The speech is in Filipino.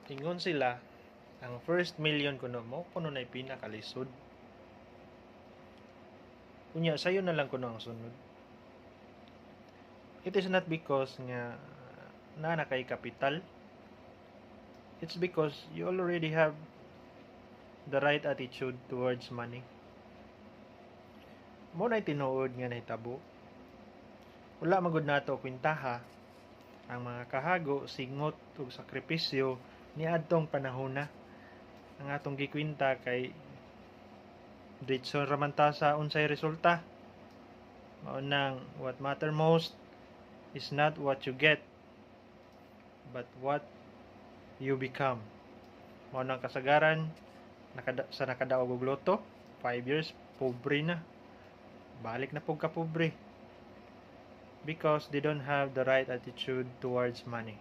Ingon sila, ang first million kuno mo, kuno na pinakalisod. Kunya, sayo na lang kuno ang sunod. It is not because nga na kay kapital. It's because you already have the right attitude towards money. Mo na'y tinuod nga nahitabo. Wala magud nato kwintaha ang mga kahago, singot ug sakripisyo ni adtong panahona. Ang atong gikwinta kay diretso raman ta sa unsay resulta. Mao nang what matter most is not what you get but what you become. Mao nang kasagaran sa nakadaog og loto, 5 years pobre na. Balik na pug ka pobre because they don't have the right attitude towards money.